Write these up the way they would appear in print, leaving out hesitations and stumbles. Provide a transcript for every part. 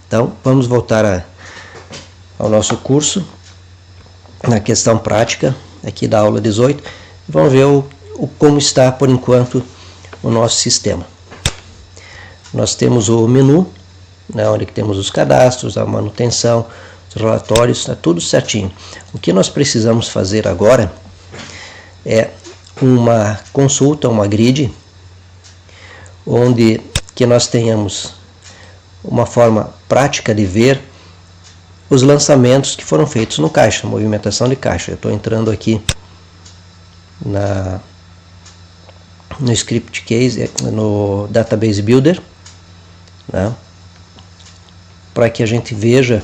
Então, vamos voltar ao nosso curso, na questão prática, aqui da aula 18. Vamos ver como está, por enquanto, o nosso sistema. Nós temos o menu, né, onde temos os cadastros, a manutenção, os relatórios, está tudo certinho. O que nós precisamos fazer agora é uma consulta, uma grid, onde que nós tenhamos uma forma prática de ver os lançamentos que foram feitos no caixa, movimentação de caixa. Eu estou entrando aqui no Script Case, no Database Builder, né? Para que a gente veja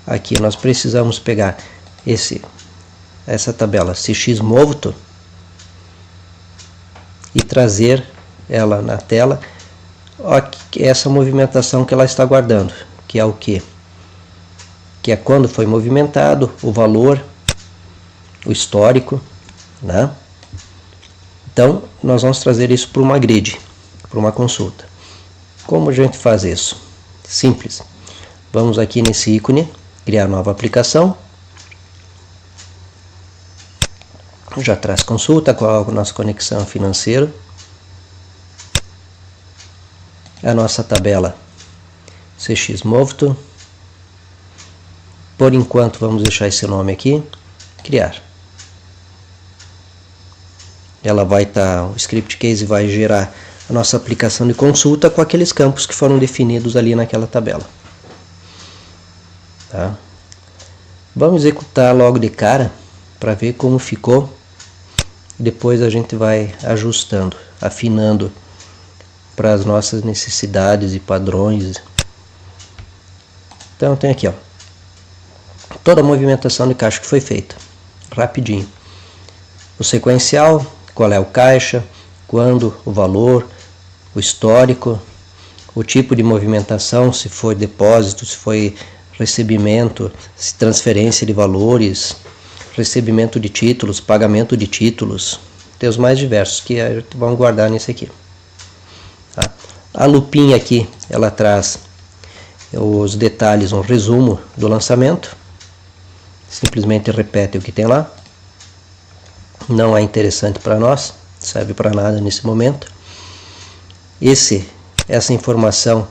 aqui, nós precisamos pegar essa tabela CX Movto e trazer ela na tela. Essa movimentação que ela está guardando, que é o quê? Que é quando foi movimentado, o valor, o histórico, né? Então, nós vamos trazer isso para uma grid, para uma consulta. Como a gente faz isso? Simples. Vamos aqui nesse ícone, criar nova aplicação. Já traz consulta, qual a nossa conexão financeira. A nossa tabela CX Movto. Por enquanto, vamos deixar esse nome aqui, criar. Ela vai estar, o Script Case vai gerar a nossa aplicação de consulta com aqueles campos que foram definidos ali naquela tabela. Tá? Vamos executar logo de cara para ver como ficou. Depois a gente vai ajustando, afinando para as nossas necessidades e padrões. Então tem aqui, ó, toda a movimentação de caixa que foi feita, rapidinho. O sequencial, qual é o caixa, quando, o valor, o histórico, o tipo de movimentação, se foi depósito, se foi recebimento, se transferência de valores, recebimento de títulos, pagamento de títulos, tem os mais diversos que vamos guardar nesse aqui. Tá? A lupinha aqui, ela traz os detalhes, um resumo do lançamento. Simplesmente repete o que tem lá. Não é interessante para nós, serve para nada nesse momento. Essa informação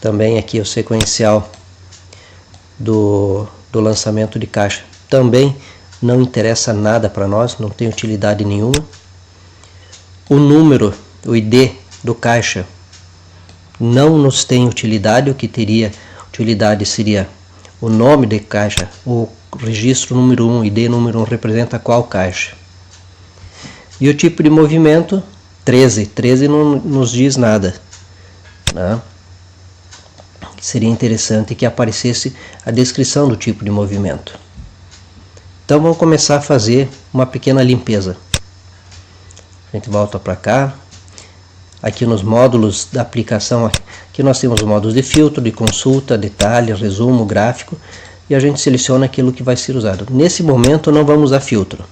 também aqui, o sequencial do lançamento de caixa, também não interessa nada para nós, não tem utilidade nenhuma. O número, o ID do caixa não nos tem utilidade. O que teria utilidade seria o nome de caixa, o registro número 1, ID número 1 representa qual caixa. E o tipo de movimento, 13 não nos diz nada, né? Seria interessante que aparecesse a descrição do tipo de movimento. Então vamos começar a fazer uma pequena limpeza. A gente volta para cá. Aqui nos módulos da aplicação, aqui nós temos os módulos de filtro, de consulta, detalhe, resumo, gráfico, e a gente seleciona aquilo que vai ser usado. Nesse momento não vamos usar filtro,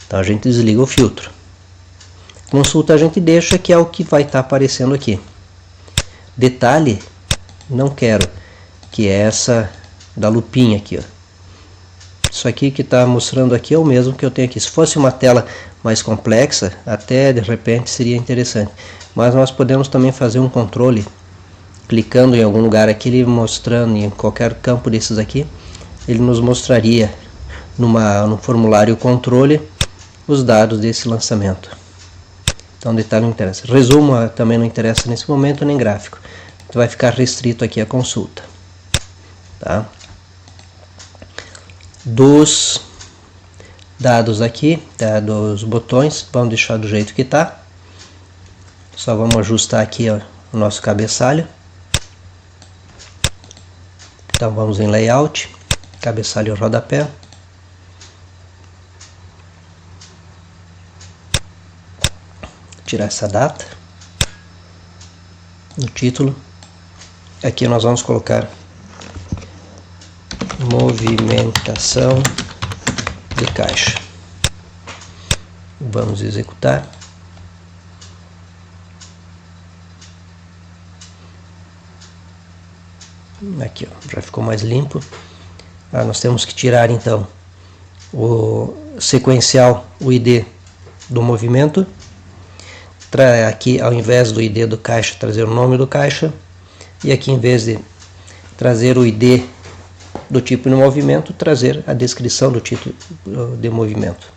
então a gente desliga o filtro. Consulta a gente deixa, que é o que vai estar aparecendo aqui. Detalhe, não quero, que é essa da lupinha aqui, ó. Isso aqui que está mostrando aqui é o mesmo que eu tenho aqui. Se fosse uma tela mais complexa, até de repente seria interessante. Mas nós podemos também fazer um controle, clicando em algum lugar aqui, ele mostrando em qualquer campo desses aqui, ele nos mostraria no formulário controle os dados desse lançamento. Então detalhe não interessa. Resumo também não interessa nesse momento, nem gráfico. Então vai ficar restrito aqui a consulta. Tá? Dos dados aqui, tá, dos botões, vamos deixar do jeito que está. Só vamos ajustar aqui, ó, o nosso cabeçalho. Então vamos em Layout, cabeçalho rodapé. Tirar essa data. No título, aqui nós vamos colocar movimentação de caixa. Vamos executar. Aqui, ó, já ficou mais limpo. Nós temos que tirar então o sequencial, o ID do movimento. Aqui, ao invés do ID do caixa, trazer o nome do caixa. E aqui, em vez de trazer o ID do tipo de movimento, trazer a descrição do tipo de movimento.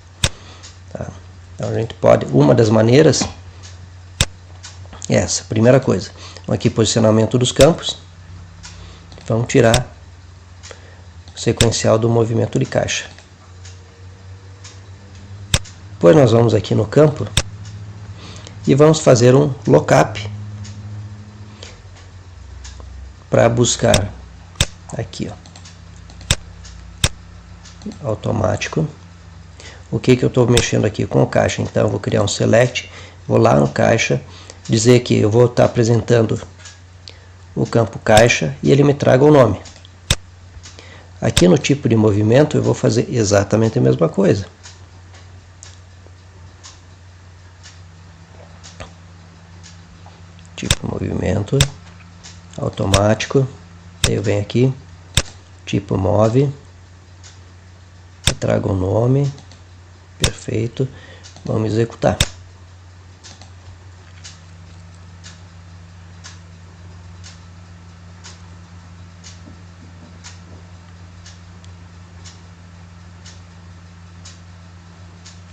Tá? Então a gente pode, uma das maneiras é essa, primeira coisa. Aqui posicionamento dos campos. Vamos tirar o sequencial do movimento de caixa. Depois nós vamos aqui no campo e vamos fazer um lookup para buscar aqui, ó, automático. O que eu estou mexendo aqui com o caixa? Então eu vou criar um select, vou lá no caixa, dizer que eu vou estar apresentando o campo caixa e ele me traga o nome. Aqui no tipo de movimento eu vou fazer exatamente a mesma coisa. Tipo movimento automático, aí eu venho aqui, tipo move, trago o nome, perfeito, vamos executar.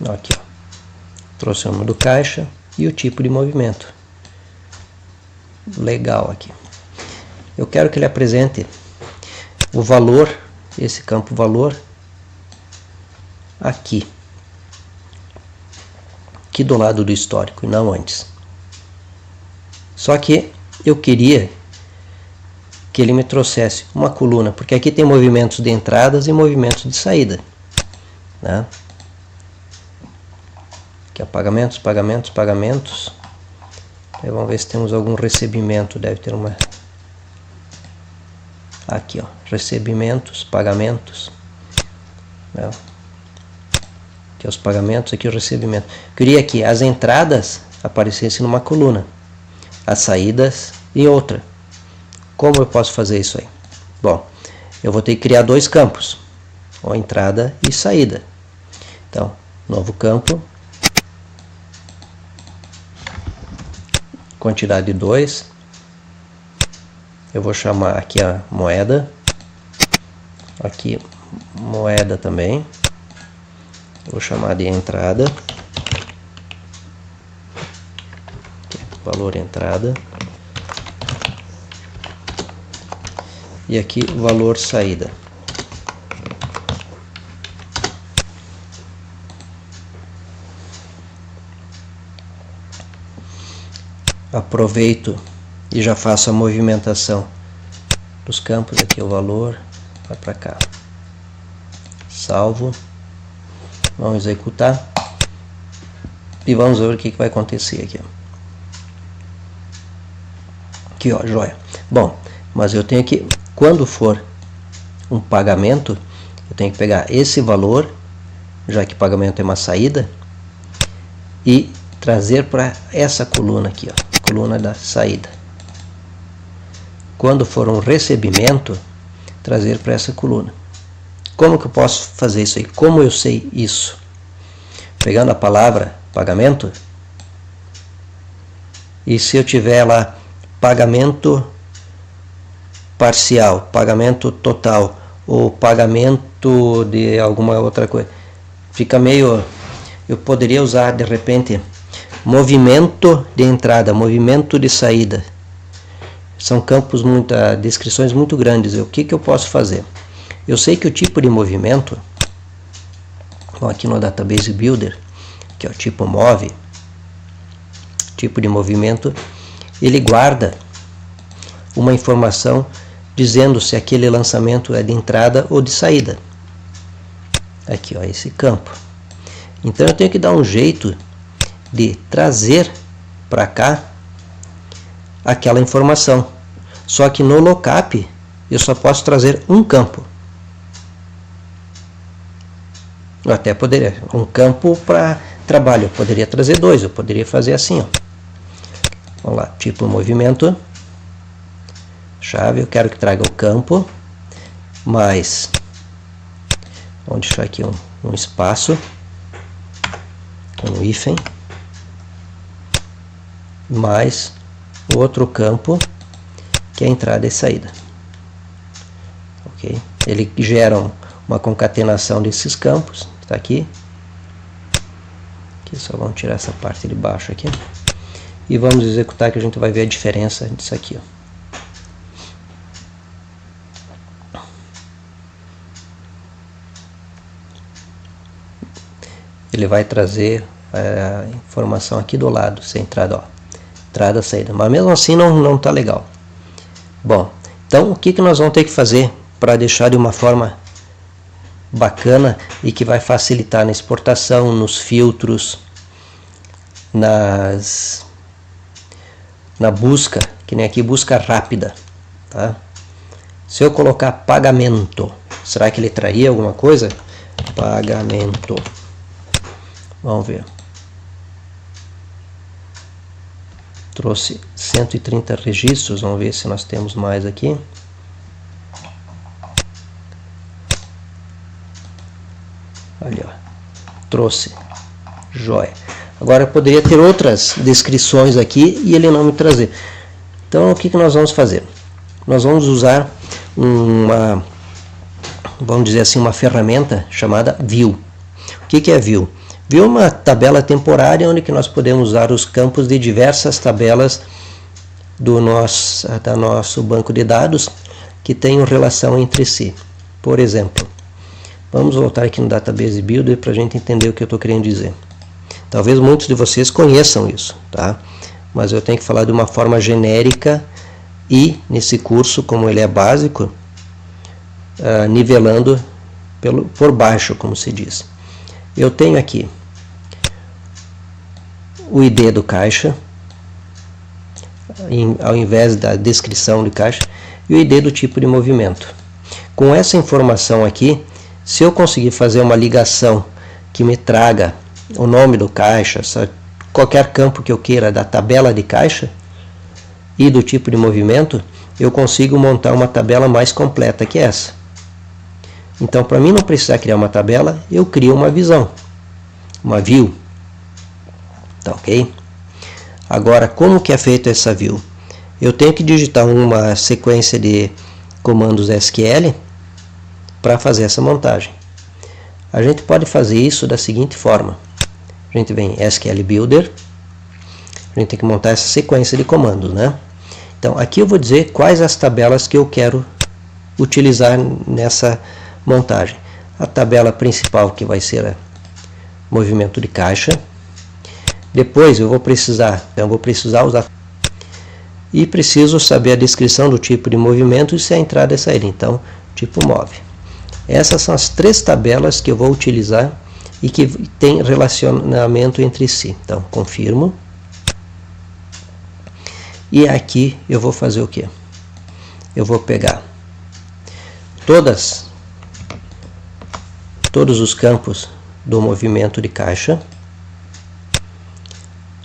Aqui, ó, trouxe o nome do caixa e o tipo de movimento. Legal aqui. Eu quero que ele apresente o valor, esse campo valor, aqui do lado do histórico e não antes. Só que eu queria que ele me trouxesse uma coluna, porque aqui tem movimentos de entradas e movimentos de saída, né? Aqui, ó, pagamentos, pagamentos, pagamentos. Aí vamos ver se temos algum recebimento, deve ter uma. Aqui, ó, recebimentos, pagamentos, né? Aqui os pagamentos, aqui o recebimento. Queria que as entradas aparecessem numa coluna, as saídas em outra. Como eu posso fazer isso aí? Bom, eu vou ter que criar dois campos, ó, entrada e saída. Então, novo campo, quantidade 2. Eu vou chamar aqui a moeda, aqui moeda também. Vou chamar de entrada, valor entrada, e aqui valor saída. Aproveito e já faço a movimentação dos campos. Aqui o valor, vai para cá, salvo. Vamos executar e vamos ver o que vai acontecer aqui. Aqui, ó, joia. Bom, mas eu tenho que, quando for um pagamento, eu tenho que pegar esse valor, já que pagamento é uma saída, e trazer para essa coluna aqui, ó, coluna da saída. Quando for um recebimento, trazer para essa coluna. Como que eu posso fazer isso aí? Como eu sei isso? Pegando a palavra pagamento, e se eu tiver lá pagamento parcial, pagamento total, ou pagamento de alguma outra coisa, fica meio... Eu poderia usar de repente movimento de entrada, movimento de saída. São campos, descrições muito grandes. O que eu posso fazer? Eu sei que o tipo de movimento, aqui no Database Builder, que é o tipo move, tipo de movimento, ele guarda uma informação dizendo se aquele lançamento é de entrada ou de saída. Aqui, ó, esse campo. Então eu tenho que dar um jeito de trazer para cá aquela informação. Só que no lookup eu só posso trazer um campo. Eu até poderia, um campo para trabalho, eu poderia trazer dois, eu poderia fazer assim, ó. Vamos lá, tipo movimento, chave, eu quero que traga o campo, mais, vamos deixar aqui um espaço, um hífen, mais o outro campo, que é a entrada e saída. Ok? Ele gera uma concatenação desses campos, está aqui. Aqui só vamos tirar essa parte de baixo aqui. E vamos executar, que a gente vai ver a diferença disso aqui. Ó. Ele vai trazer a informação aqui do lado, sem entrada, ó. Entrada, saída. Mas mesmo assim não está legal. Bom, então o que nós vamos ter que fazer para deixar de uma forma bacana e que vai facilitar na exportação, nos filtros, na busca, que nem aqui, busca rápida, tá? Se eu colocar pagamento, será que ele traria alguma coisa? Pagamento. Vamos ver. Trouxe 130 registros, vamos ver se nós temos mais aqui. Ali, ó. Trouxe. Joia. Agora eu poderia ter outras descrições aqui e ele não me trazer. Então o que nós vamos fazer? Nós vamos usar vamos dizer assim, uma ferramenta chamada View. O que é View? View é uma tabela temporária onde que nós podemos usar os campos de diversas tabelas do nosso banco de dados que tenham relação entre si. Por exemplo, vamos voltar aqui no Database Builder para a gente entender o que eu estou querendo dizer. Talvez muitos de vocês conheçam isso, tá? Mas eu tenho que falar de uma forma genérica e, nesse curso, como ele é básico, nivelando por baixo, como se diz. Eu tenho aqui o ID do caixa, ao invés da descrição de caixa, e o ID do tipo de movimento. Com essa informação aqui, se eu conseguir fazer uma ligação que me traga o nome do caixa, qualquer campo que eu queira da tabela de caixa e do tipo de movimento, eu consigo montar uma tabela mais completa que essa. Então, para mim não precisar criar uma tabela, eu crio uma visão, uma view. Tá ok? Agora, como que é feita essa view? Eu tenho que digitar uma sequência de comandos SQL para fazer essa montagem. A gente pode fazer isso da seguinte forma. A gente vem em SQL Builder, a gente tem que montar essa sequência de comandos, né? Então, aqui eu vou dizer quais as tabelas que eu quero utilizar nessa montagem. A tabela principal, que vai ser movimento de caixa. Depois eu vou precisar usar e preciso saber a descrição do tipo de movimento e se é entrada e saída. Então, tipo move. Essas são as três tabelas que eu vou utilizar e que tem relacionamento entre si. Então, confirmo. E aqui eu vou fazer o quê? Eu vou pegar todos os campos do movimento de caixa,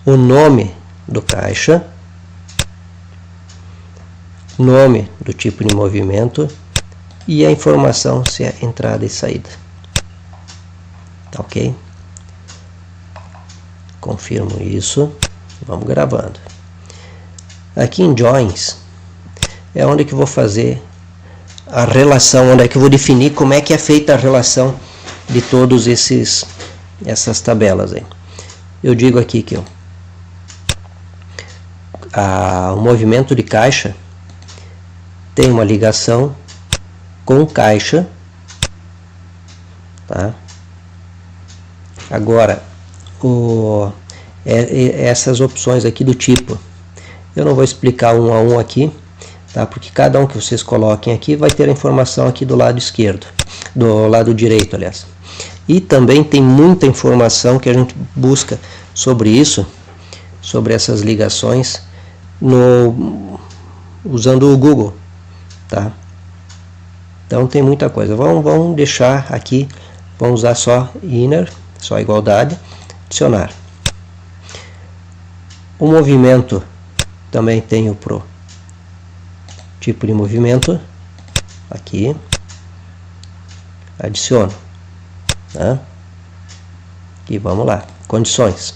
o nome do caixa, nome do tipo de movimento e a informação se é entrada e saída. Tá ok? Confirmo isso. Vamos gravando. Aqui em Joins é onde que eu vou fazer a relação, onde é que eu vou definir como é que é feita a relação de todos essas tabelas aí. Eu digo aqui que o movimento de caixa tem uma ligação com caixa, tá? Agora, essas opções aqui do tipo, eu não vou explicar um a um aqui, tá? Porque cada um que vocês coloquem aqui vai ter a informação aqui do lado esquerdo, do lado direito, aliás. E também tem muita informação que a gente busca sobre isso, sobre essas ligações, usando o Google, tá? Então tem muita coisa. Vamos deixar aqui, vamos usar só inner, só igualdade, adicionar. O movimento também tem o pro tipo de movimento, aqui, adiciono, tá? E vamos lá, condições.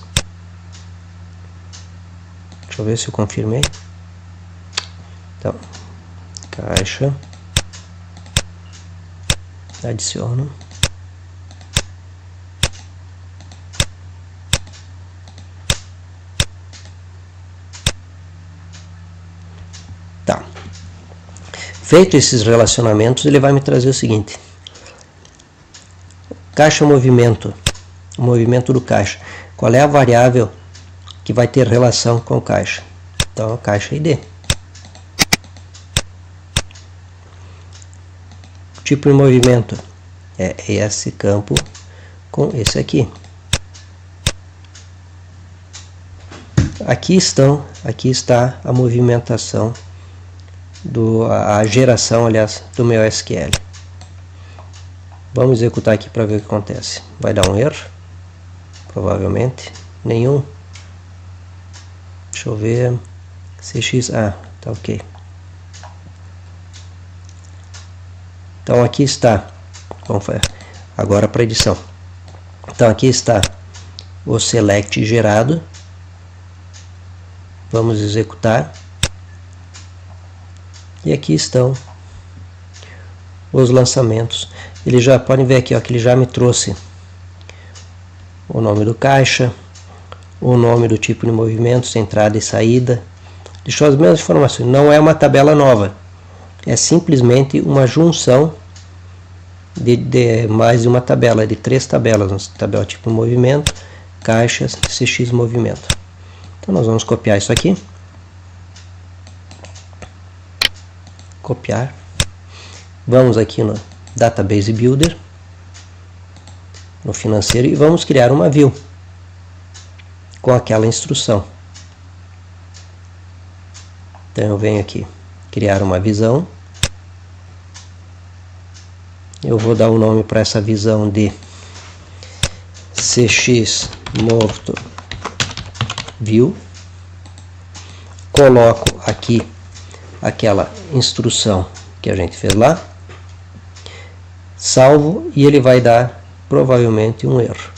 Deixa eu ver se eu confirmei. Então, caixa, adiciono. Tá. Feito esses relacionamentos, ele vai me trazer o seguinte: caixa movimento, o movimento do caixa. Qual é a variável que vai ter relação com o caixa? Então, caixa ID. Tipo de movimento é esse campo com esse aqui. Aqui está a movimentação, a geração, aliás, do meu SQL. Vamos executar aqui para ver o que acontece. Vai dar um erro, provavelmente, nenhum. Deixa eu ver, CX, tá ok. Então aqui está, vamos fazer agora para edição. Então aqui está o select gerado. Vamos executar. E aqui estão os lançamentos. Eles já podem ver aqui, ó, que ele já me trouxe o nome do caixa, o nome do tipo de movimentos, entrada e saída. Deixou as mesmas informações. Não é uma tabela nova. É simplesmente uma junção de mais de uma tabela, de 3 tabelas. Tabela tipo movimento, caixas, CX movimento. Então nós vamos copiar isso aqui. Copiar. Vamos aqui no Database Builder, no financeiro, e vamos criar uma view com aquela instrução. Então eu venho aqui, criar uma visão. Eu vou dar o nome para essa visão de CX Movto View. Coloco aqui aquela instrução que a gente fez lá. Salvo e ele vai dar provavelmente um erro.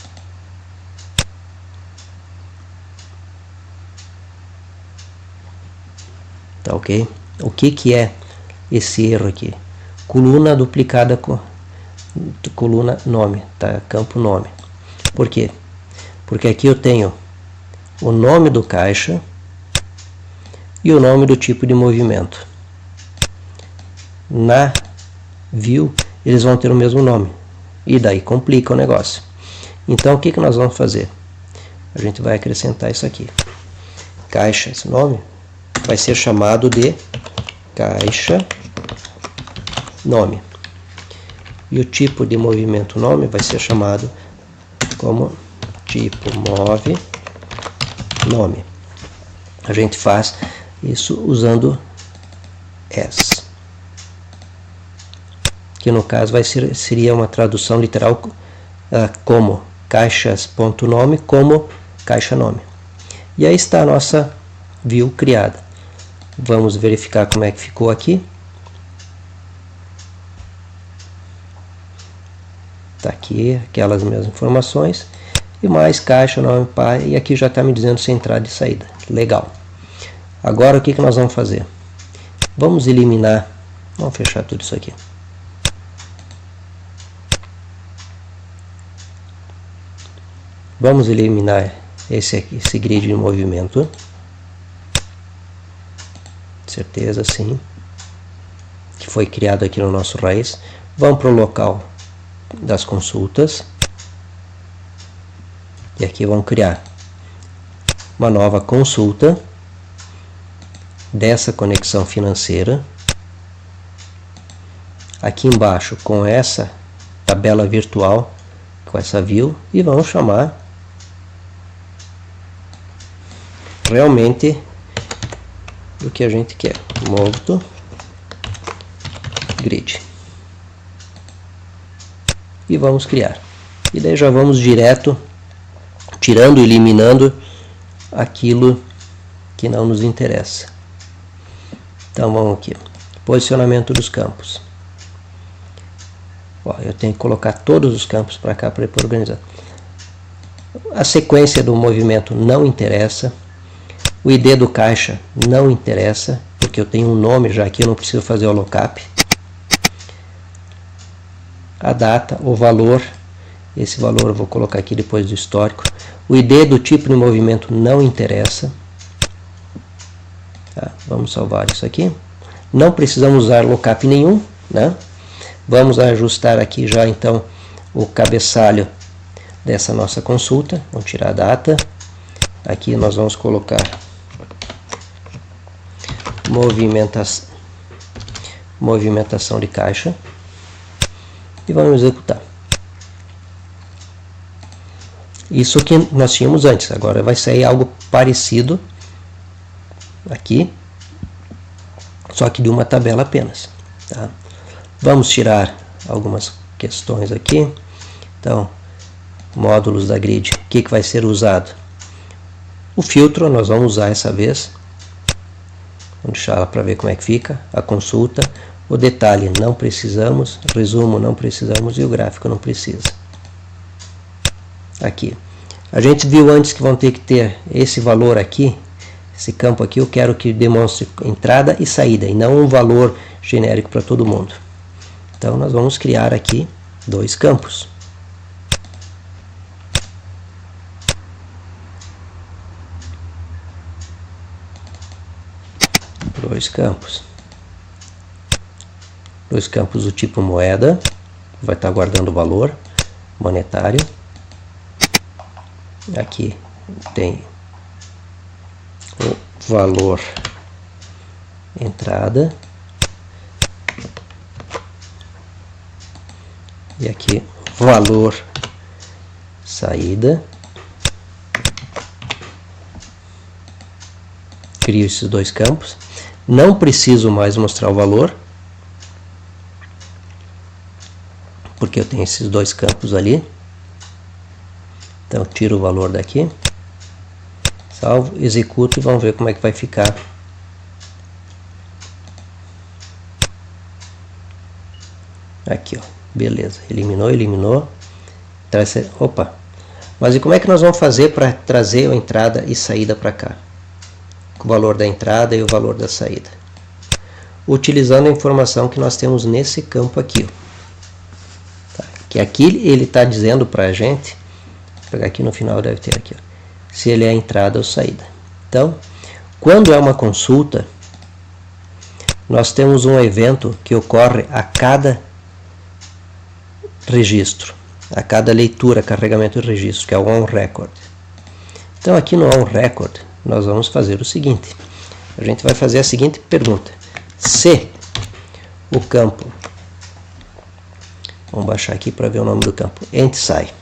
Tá ok? O que é esse erro aqui? Coluna duplicada com coluna nome, tá? Campo nome. Por quê? Porque aqui eu tenho o nome do caixa e o nome do tipo de movimento. Na view eles vão ter o mesmo nome e daí complica o negócio. Então o que nós vamos fazer? A gente vai acrescentar isso aqui. Caixa, esse nome vai ser chamado de caixa nome. E o tipo de movimento nome vai ser chamado como tipo move nome. A gente faz isso usando as, que no caso seria uma tradução literal como caixas.nome como caixa nome. E aí está a nossa view criada. Vamos verificar como é que ficou aqui. Está aqui aquelas mesmas informações. E mais caixa, nome, pai. E aqui já está me dizendo se entrada e saída. Legal. Agora o que nós vamos fazer? Vamos eliminar. Vamos fechar tudo isso aqui. Vamos eliminar esse grid de movimento. Certeza, sim. Que foi criado aqui no nosso raiz. Vamos para o local das consultas. E aqui vamos criar uma nova consulta dessa conexão financeira. Aqui embaixo com essa tabela virtual, com essa view, e vamos chamar realmente o que a gente quer, Movto Grid. E vamos criar. E daí já vamos direto tirando e eliminando aquilo que não nos interessa. Então vamos aqui, Posicionamento dos campos. Ó, eu tenho que colocar todos os campos para cá para ir organizar. A sequência do movimento não interessa. O ID do caixa não interessa, porque eu tenho um nome já aqui, eu não preciso fazer o lookup. A data, o valor, esse valor eu vou colocar aqui depois do histórico. O ID do tipo de movimento não interessa. Tá, vamos salvar isso aqui. Não precisamos usar lookup nenhum, né? Vamos ajustar aqui já então o cabeçalho dessa nossa consulta. Vamos tirar a data. Aqui nós vamos colocar movimentação de caixa e vamos executar. Isso que nós tínhamos antes, agora vai sair algo parecido aqui, só que de uma tabela apenas. Tá? Vamos tirar algumas questões aqui. Então, módulos da grid, o que vai ser usado? O filtro nós vamos usar essa vez. Vamos deixar ela para ver como é que fica. A consulta, o detalhe não precisamos, resumo não precisamos e o gráfico não precisa. Aqui. A gente viu antes que vão ter que ter esse valor aqui, esse campo aqui, eu quero que demonstre entrada e saída, e não um valor genérico para todo mundo. Então nós vamos criar aqui dois campos. Dois campos do tipo moeda, vai estar guardando o valor monetário. Aqui tem o valor entrada e aqui valor saída. Crio esses dois campos. Não preciso mais mostrar o valor, porque eu tenho esses dois campos ali. Então tiro o valor daqui, salvo, executo e vamos ver como é que vai ficar. Aqui, ó, beleza, eliminou. Opa, mas e como é que nós vamos fazer para trazer a entrada e saída para cá? O valor da entrada e o valor da saída. Utilizando a informação que nós temos nesse campo aqui. Ó. Tá, que aqui ele está dizendo para a gente, vou pegar aqui no final, deve ter aqui, ó, se ele é entrada ou saída. Então, quando é uma consulta, nós temos um evento que ocorre a cada registro, a cada leitura, carregamento de registro, que é o onRecord. Então aqui no onRecord, nós vamos fazer o seguinte, a gente vai fazer a seguinte pergunta: se o campo, vamos baixar aqui para ver o nome do campo, EntSci,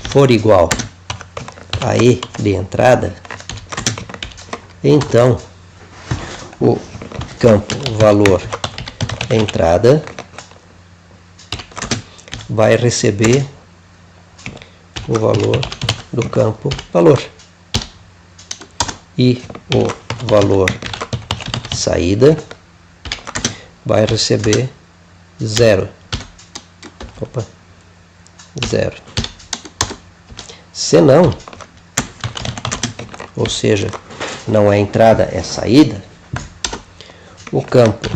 for igual a E de entrada, então o campo valor entrada vai receber o valor do campo valor e o valor saída vai receber 0. Opa, 0. Se não, ou seja, não é entrada, é saída, o campo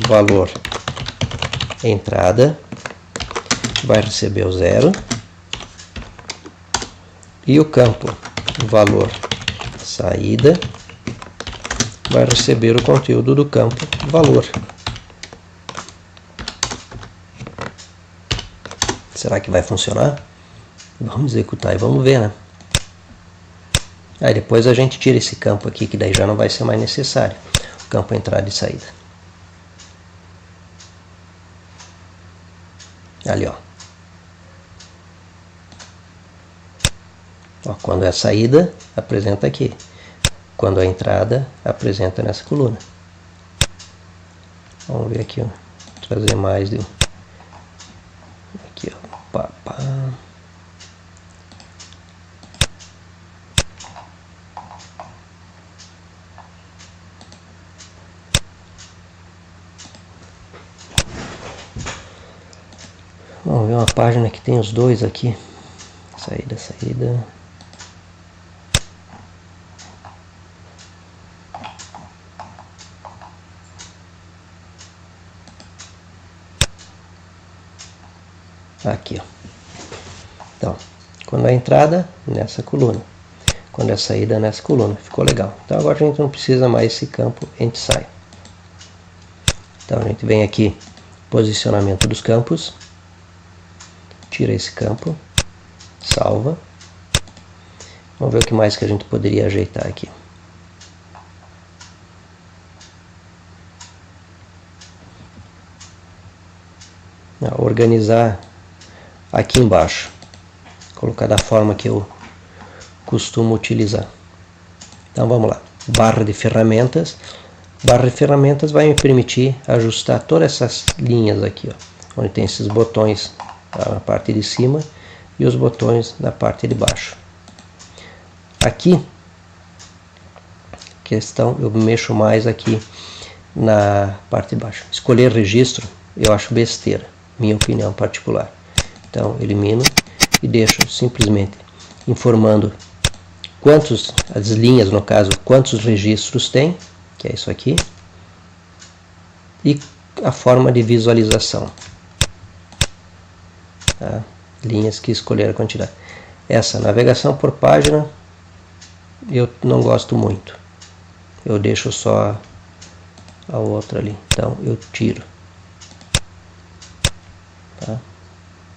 valor entrada vai receber o 0 e o campo valor saída vai receber o conteúdo do campo valor. Será que vai funcionar? Vamos executar e vamos ver, né? Aí depois a gente tira esse campo aqui, que daí já não vai ser mais necessário. O campo entrada e saída. Ali, ó. Ó, quando é a saída, apresenta aqui. Quando é a entrada, apresenta nessa coluna. Vamos ver aqui, ó. Trazer mais de... Aqui, ó. Pá, pá. Vamos ver uma página que tem os dois aqui. Saída, saída. Aqui, ó. Então, quando a entrada, nessa coluna. Quando a saída, nessa coluna. Ficou legal. Então agora a gente não precisa mais esse campo, a gente sai. Então a gente vem aqui, posicionamento dos campos. Tira esse campo. Salva. Vamos ver o que mais que a gente poderia ajeitar aqui. Organizar aqui embaixo. Colocar da forma que eu costumo utilizar. Então vamos lá. Barra de ferramentas. Barra de ferramentas vai me permitir ajustar todas essas linhas aqui, ó, onde tem esses botões na parte de cima e os botões na parte de baixo. Aqui, questão, eu mexo mais aqui na parte de baixo. Escolher registro, eu acho besteira, minha opinião particular. Então, elimino e deixo simplesmente informando quantos, as linhas no caso, quantos registros tem, que é isso aqui, e a forma de visualização. Tá? Linhas que escolher a quantidade. Essa navegação por página eu não gosto muito. Eu deixo só a outra ali. Então eu tiro. Tá?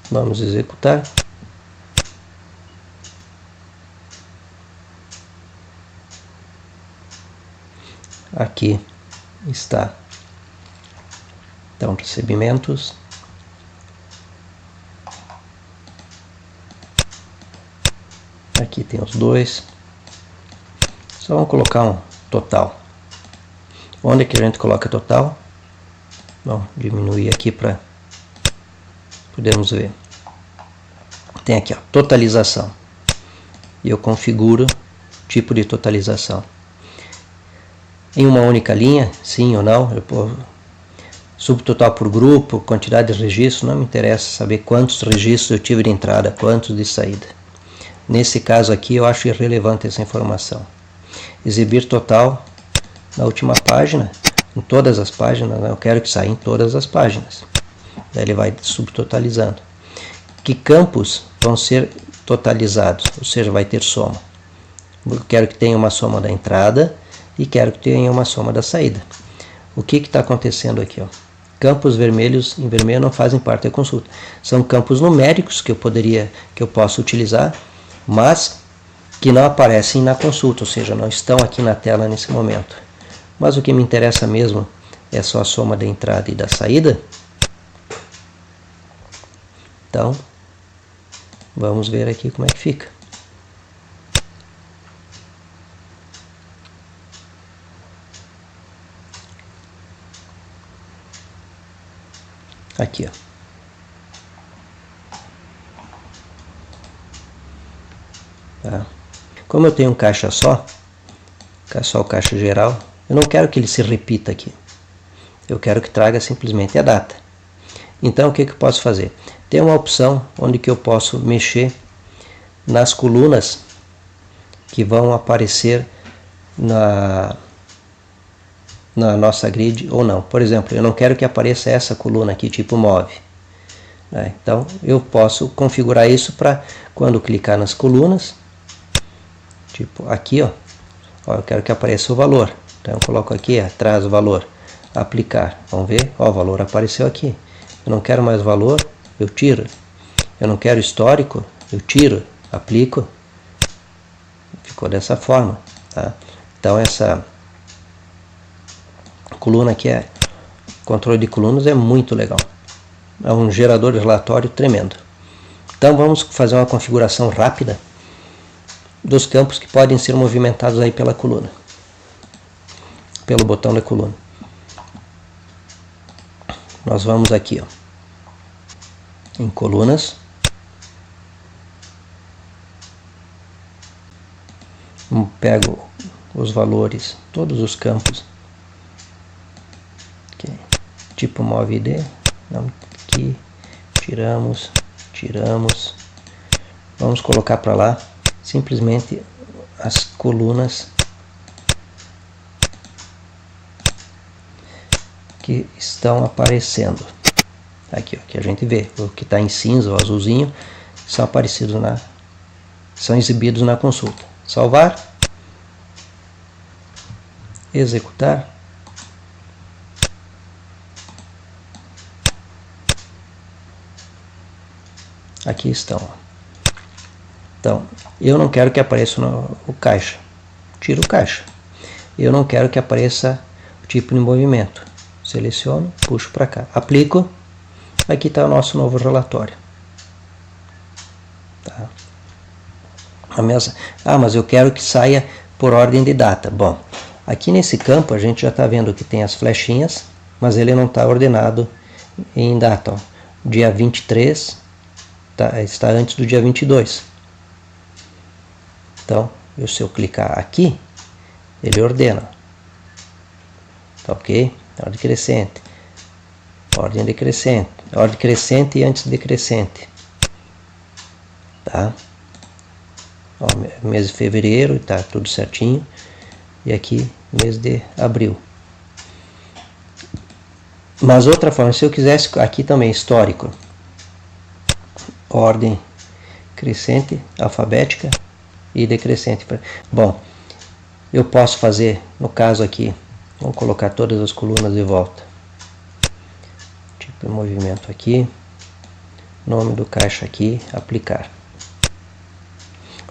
Vamos executar. Aqui está. Então, recebimentos. Aqui tem os dois. Só vamos colocar um total. Onde é que a gente coloca total? Bom, diminuir aqui para podermos ver. Tem aqui, ó, totalização. E eu configuro o tipo de totalização. Em uma única linha, sim ou não, subtotal por grupo, quantidade de registros, não me interessa saber quantos registros eu tive de entrada, quantos de saída. Nesse caso aqui eu acho irrelevante essa informação. Exibir total na última página, em todas as páginas, né? Eu quero que saia em todas as páginas. Daí ele vai subtotalizando. Que campos vão ser totalizados, ou seja, vai ter soma. Eu quero que tenha uma soma da entrada e quero que tenha uma soma da saída. O que está acontecendo aqui? Ó? Campos vermelhos em vermelho não fazem parte da consulta. São campos numéricos que eu posso utilizar, mas que não aparecem na consulta, ou seja, não estão aqui na tela nesse momento. Mas o que me interessa mesmo é só a soma da entrada e da saída. Então, vamos ver aqui como é que fica. Aqui, ó. Tá. Como eu tenho um caixa só o caixa geral, eu não quero que ele se repita aqui. Eu quero que traga simplesmente a data. Então, o que eu posso fazer? Tem uma opção onde que eu posso mexer nas colunas que vão aparecer na nossa grid ou não. Por exemplo, eu não quero que apareça essa coluna aqui, tipo move. Né? Então, eu posso configurar isso para quando clicar nas colunas, tipo aqui, ó, eu quero que apareça o valor. Então, eu coloco aqui, traz o valor, aplicar. Vamos ver, ó, o valor apareceu aqui. Eu não quero mais valor, eu tiro. Eu não quero histórico, eu tiro, aplico. Ficou dessa forma. Tá? Então, essa coluna aqui controle de colunas é muito legal. É um gerador de relatório tremendo. Então vamos fazer uma configuração rápida dos campos que podem ser movimentados aí pela coluna. Pelo botão da coluna. Nós vamos aqui, ó, em colunas. Pego os valores, todos os campos. Tipo move ID, aqui, tiramos, tiramos. Vamos colocar para lá simplesmente as colunas que estão aparecendo. Aqui, ó, que a gente vê, o que está em cinza, o azulzinho, são exibidos na consulta. Salvar, executar. Aqui estão. Então, eu não quero que apareça o caixa. Tiro o caixa. Eu não quero que apareça o tipo de movimento. Seleciono, puxo para cá. Aplico. Aqui está o nosso novo relatório. Tá. Mas eu quero que saia por ordem de data. Bom, aqui nesse campo a gente já está vendo que tem as flechinhas, mas ele não está ordenado em data. Ó. Dia 23 está antes do dia 22. Então, se eu clicar aqui, ele ordena. Tá ok? Ordem crescente. Ordem decrescente. Ordem crescente e antes decrescente. Tá? Ó, mês de fevereiro, tá tudo certinho. E aqui, mês de abril. Mas outra forma, se eu quisesse aqui também histórico. Ordem crescente, alfabética e decrescente. Bom, eu posso fazer, no caso aqui, vamos colocar todas as colunas de volta. Tipo de movimento aqui, nome do caixa aqui, aplicar.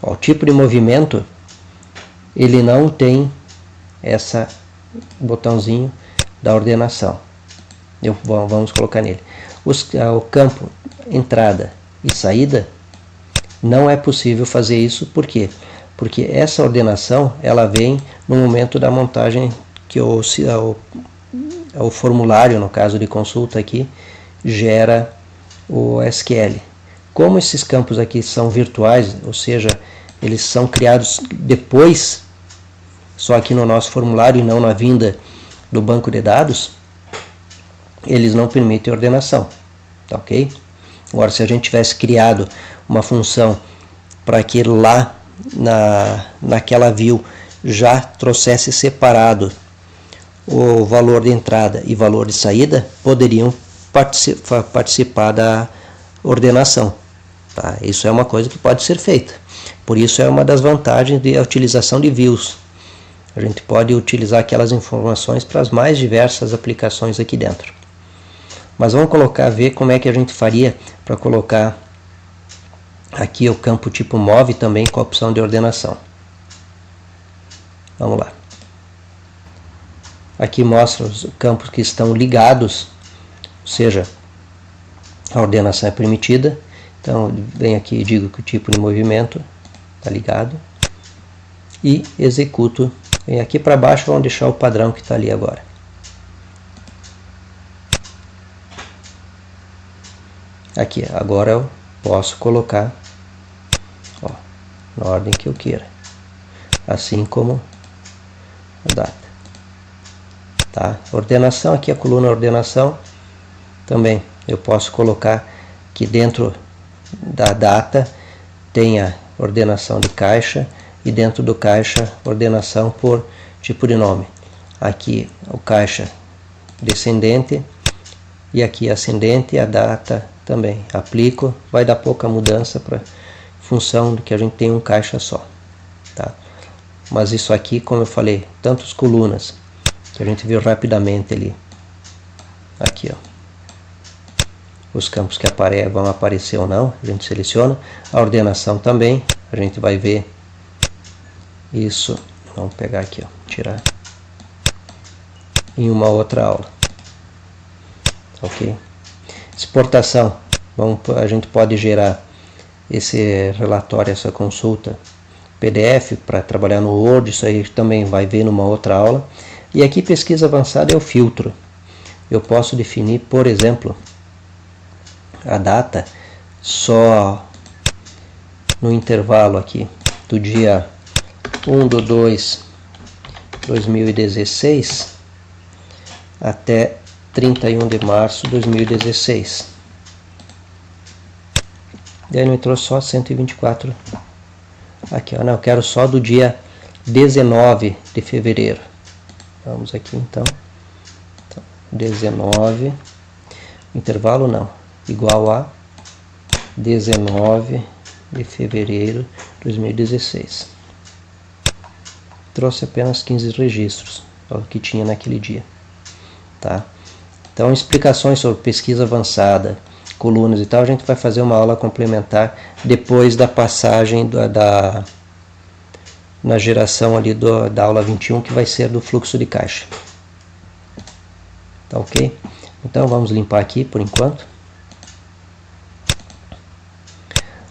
Ó, o tipo de movimento, ele não tem essa botãozinho da ordenação. Vamos colocar nele. O campo entrada e saída, não é possível fazer isso. Por quê? Porque essa ordenação ela vem no momento da montagem que o formulário, no caso de consulta aqui, gera o SQL. Como esses campos aqui são virtuais, ou seja, eles são criados depois, só aqui no nosso formulário e não na vinda do banco de dados, eles não permitem ordenação. Tá ok? Agora, se a gente tivesse criado uma função para que lá naquela view já trouxesse separado o valor de entrada e valor de saída, poderiam participar da ordenação. Tá? Isso é uma coisa que pode ser feita. Por isso é uma das vantagens da utilização de views. A gente pode utilizar aquelas informações para as mais diversas aplicações aqui dentro. Mas vamos ver como é que a gente faria para colocar aqui o campo tipo move também com a opção de ordenação. Vamos lá. Aqui mostra os campos que estão ligados, ou seja, a ordenação é permitida. Então, venho aqui e digo que o tipo de movimento está ligado. E executo. Vem aqui para baixo, vamos deixar o padrão que está ali agora. Aqui, agora eu posso colocar na ordem que eu queira. Assim como a data. Tá? Ordenação, aqui a coluna ordenação. Também eu posso colocar que dentro da data tenha ordenação de caixa e dentro do caixa ordenação por tipo de nome. Aqui o caixa descendente e aqui ascendente e a data também. Aplico, vai dar pouca mudança para função de que a gente tem um caixa só. Tá? Mas isso aqui, como eu falei, tantas colunas que a gente viu rapidamente ali. Aqui, ó. Os campos que vão aparecer ou não, a gente seleciona. A ordenação também, a gente vai ver isso. Vamos pegar aqui, ó, tirar em uma outra aula. Ok? Exportação, a gente pode gerar esse relatório, essa consulta PDF para trabalhar no Word, isso aí também vai ver numa outra aula. E aqui pesquisa avançada é o filtro. Eu posso definir, por exemplo, a data só no intervalo aqui do dia 1/2/2016 até 31 de março de 2016. Daí ele me trouxe só 124 aqui, ó. Não, eu quero só do dia 19 de fevereiro. Vamos aqui então. 19, intervalo não, igual a 19 de fevereiro de 2016. Trouxe apenas 15 registros, é o que tinha naquele dia. Tá? Então, explicações sobre pesquisa avançada, colunas e tal, a gente vai fazer uma aula complementar depois da passagem na geração ali da aula 21, que vai ser do fluxo de caixa. Tá ok? Então vamos limpar aqui por enquanto.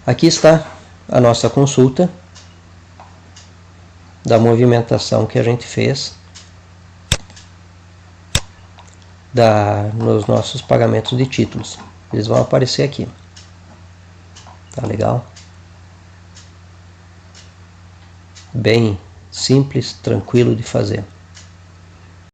Aqui está a nossa consulta da movimentação que a gente fez nos nossos pagamentos de títulos. Eles vão aparecer aqui. Tá legal? Bem simples, tranquilo de fazer.